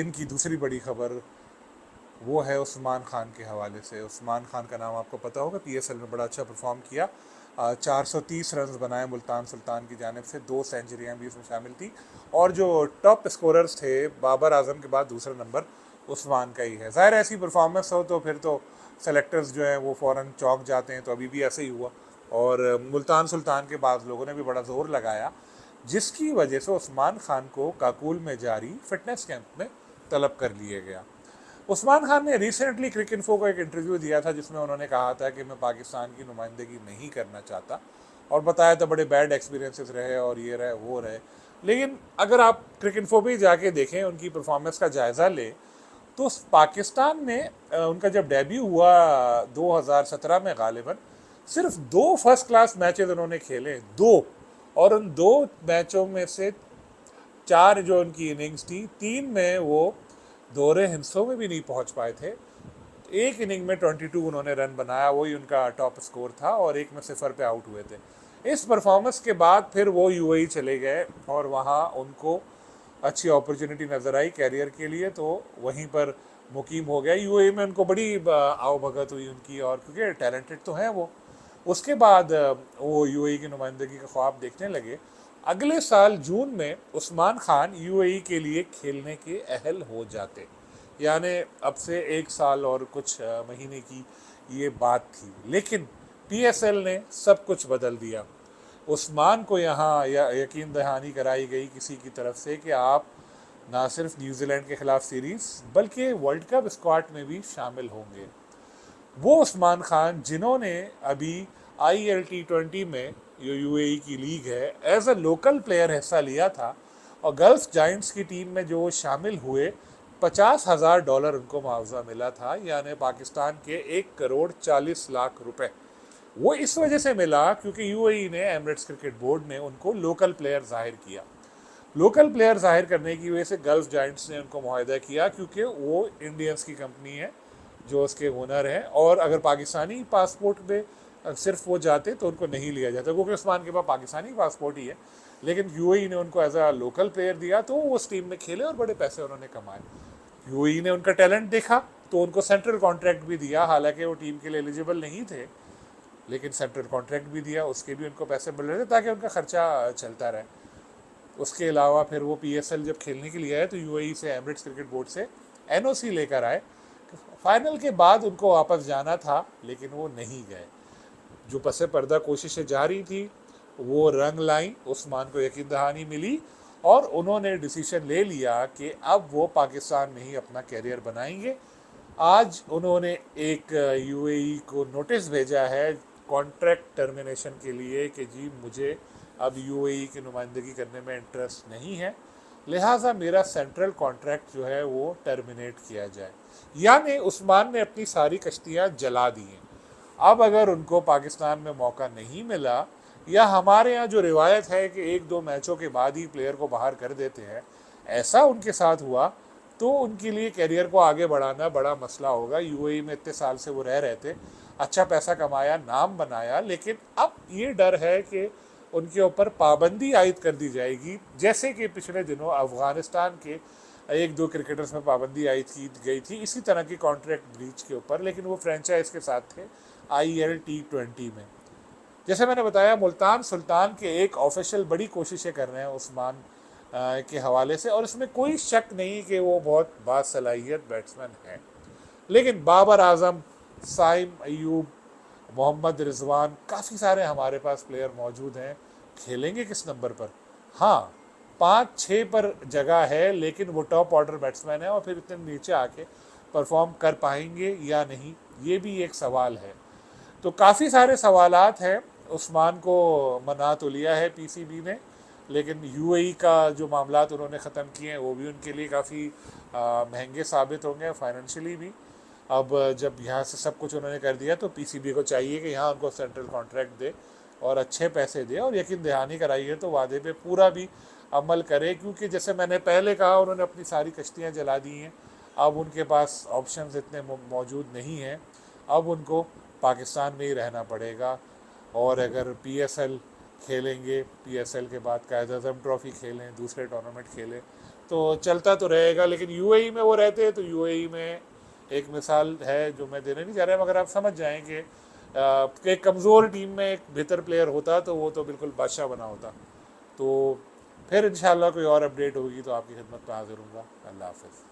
दिन की दूसरी बड़ी खबर वो है उस्मान खान के हवाले से। उस्मान खान का नाम आपको पता होगा, पीएसएल में बड़ा अच्छा परफॉर्म किया। 430 रन बनाए मुल्तान सुल्तान की जानिब से, 2 सेंचुरियाँ भी इसमें शामिल थी। और जो टॉप स्कोरर्स थे, बाबर आजम के बाद दूसरा नंबर उस्मान का ही है। ज़ाहिर ऐसी परफॉर्मेंस हो तो फिर तो सेलेक्टर्स जो हैं वो फ़ौरन चौंक जाते हैं, तो अभी भी ऐसे ही हुआ। और मुल्तान सुल्तान के बाद लोगों ने भी बड़ा ज़ोर लगाया, जिसकी वजह से उस्मान खान को काकुल में जारी फिटनेस कैंप में तलब कर लिया गया। उस्मान खान ने रिसेंटली क्रिक इन्फो को एक इंटरव्यू दिया था, जिसमें उन्होंने कहा था कि मैं पाकिस्तान की नुमाइंदगी नहीं करना चाहता, और बताया था बड़े बैड एक्सपीरियंसेस रहे और ये रहे वो रहे। लेकिन अगर आप क्रिक इन्फो पे जाके देखें, उनकी परफॉर्मेंस का जायज़ा लें, तो पाकिस्तान में उनका जब डेब्यू हुआ 2017 में गालिबन, सिर्फ 2 फर्स्ट क्लास मैचेस उन्होंने खेले, 2। और उन 2 मैचों में से 4 जो उनकी इनिंग्स थी, 3 में वो दोहरे हिस्सों में भी नहीं पहुंच पाए थे। एक इनिंग में 22 उन्होंने रन बनाया, वही उनका टॉप स्कोर था, और एक में सिफर पे आउट हुए थे। इस परफॉर्मेंस के बाद फिर वो यूएई चले गए, और वहाँ उनको अच्छी अपॉर्चुनिटी नज़र आई कैरियर के लिए, तो वहीं पर मुकीम हो गया। यूएई में उनको बड़ी आवभगत हुई उनकी, और क्योंकि टैलेंटेड तो हैं वो। उसके बाद वो यूएई की नुमाइंदगी का ख्वाब देखने लगे। अगले साल जून में उस्मान खान यूएई के लिए खेलने के अहल हो जाते, यानी अब से 1 साल और कुछ महीने की ये बात थी। लेकिन पीएसएल ने सब कुछ बदल दिया। उस्मान को यहाँ यकीन दहानी कराई गई किसी की तरफ से कि आप ना सिर्फ न्यूजीलैंड के खिलाफ सीरीज बल्कि वर्ल्ड कप स्क्वाड में भी शामिल होंगे। वो उस्मान खान जिन्होंने अभी IL T20 में, जो यूएई की लीग है, एज अ लोकल प्लेयर हिस्सा लिया था, और गल्फ जाइंट्स की टीम में जो शामिल हुए, $50,000 उनको मुआवजा मिला था, यानी पाकिस्तान के 1 करोड़ 40 लाख रुपए। वो इस वजह से मिला क्योंकि यूएई ने, एमिरेट्स क्रिकेट बोर्ड ने, उनको लोकल प्लेयर जाहिर किया। लोकल प्लेयर जाहिर करने की वजह से गल्फ जाइंट्स ने उनको मुआहदा किया, क्योंकि वो इंडियंस की कंपनी है जो उसके ओनर हैं, और अगर पाकिस्तानी पासपोर्ट पे सिर्फ वो जाते तो उनको नहीं लिया जाता, क्योंकि उस्मान के पास पाकिस्तानी पासपोर्ट ही है। लेकिन यूएई ने उनको एज अ लोकल प्लेयर दिया, तो वो उस टीम में खेले और बड़े पैसे उन्होंने कमाए। यूएई ने उनका टैलेंट देखा तो उनको सेंट्रल कॉन्ट्रैक्ट भी दिया, हालांकि वो टीम के लिए एलिजिबल नहीं थे, लेकिन सेंट्रल कॉन्ट्रैक्ट भी दिया, उसके भी उनको पैसे मिल रहे थे ताकि उनका खर्चा चलता रहे। उसके अलावा फिर वो पीएसएल जब खेलने के लिए आए तो यूएई से, एमिरेट्स क्रिकेट बोर्ड से एनओसी लेकर आए। फाइनल के बाद उनको वापस जाना था, लेकिन वो नहीं गए। जो पसे पर्दा कोशिशें जारी थी वो रंग लाई, उस्मान को यकीन दहानी मिली, और उन्होंने डिसीजन ले लिया कि अब वो पाकिस्तान में ही अपना कैरियर बनाएंगे। आज उन्होंने एक यूएई को नोटिस भेजा है कॉन्ट्रैक्ट टर्मिनेशन के लिए कि जी मुझे अब यूएई की नुमाइंदगी करने में इंटरेस्ट नहीं है, लिहाजा मेरा सेंट्रल कॉन्ट्रैक्ट जो है वो टर्मिनेट किया जाए। यानी उस्मान ने अपनी सारी कश्तियाँ जला दी हैं। अब अगर उनको पाकिस्तान में मौका नहीं मिला, या हमारे यहाँ जो रिवायत है कि 1-2 मैचों के बाद ही प्लेयर को बाहर कर देते हैं, ऐसा उनके साथ हुआ, तो उनके लिए करियर को आगे बढ़ाना बड़ा मसला होगा। यूएई में इतने साल से वो रह रहे थे, अच्छा पैसा कमाया, नाम बनाया, लेकिन अब ये डर है कि उनके ऊपर पाबंदी आयद कर दी जाएगी, जैसे कि पिछले दिनों अफगानिस्तान के 1-2 क्रिकेटर्स में पाबंदी आयद की गई थी इसी तरह की कॉन्ट्रैक्ट ब्रीच के ऊपर, लेकिन वो फ्रेंचाइज के साथ थे IL T20 में। जैसे मैंने बताया, मुल्तान सुल्तान के एक ऑफिशियल बड़ी कोशिशें कर रहे हैं उस्मान के हवाले से, और इसमें कोई शक नहीं कि वो बहुत बासलाहियत बैट्समैन है। लेकिन बाबर आजम, साइम अयूब, मोहम्मद रिजवान, काफ़ी सारे हमारे पास प्लेयर मौजूद हैं। खेलेंगे किस नंबर पर? हाँ, 5-6 पर जगह है, लेकिन वो टॉप ऑर्डर बैट्समैन है, और फिर इतने नीचे आके परफॉर्म कर पाएंगे या नहीं, ये भी एक सवाल है। तो काफ़ी सारे सवालात हैं। उस्मान को मना तो लिया है पीसीबी ने, लेकिन यूएई का जो मामलात उन्होंने ख़त्म किए हैं वो भी उनके लिए काफ़ी महंगे साबित होंगे फाइनेंशियली भी। अब जब यहाँ से सब कुछ उन्होंने कर दिया, तो पीसीबी को चाहिए कि यहाँ उनको सेंट्रल कॉन्ट्रैक्ट दे और अच्छे पैसे दे, और यकीन दहानी कराई है तो वादे पे पूरा भी अमल करे, क्योंकि जैसे मैंने पहले कहा, उन्होंने अपनी सारी कश्तियाँ जला दी हैं। अब उनके पास ऑप्शंस इतने मौजूद नहीं हैं, अब उनको पाकिस्तान में ही रहना पड़ेगा। और अगर पीएसएल खेलेंगे, PSL के बाद कायद आज़म ट्रॉफ़ी खेलें, दूसरे टूर्नामेंट खेलें, तो चलता तो रहेगा। लेकिन यूएई में वो रहते हैं, तो यूएई में एक मिसाल है जो मैं देने नहीं जा रहा, मगर आप समझ जाएं कि एक कमज़ोर टीम में एक बेहतर प्लेयर होता तो वो तो बिल्कुल बादशाह बना होता। तो फिर इंशाल्लाह कोई और अपडेट होगी तो आपकी खिदमत में हाजिर हूँगा। अल्लाह हाफ़िज़।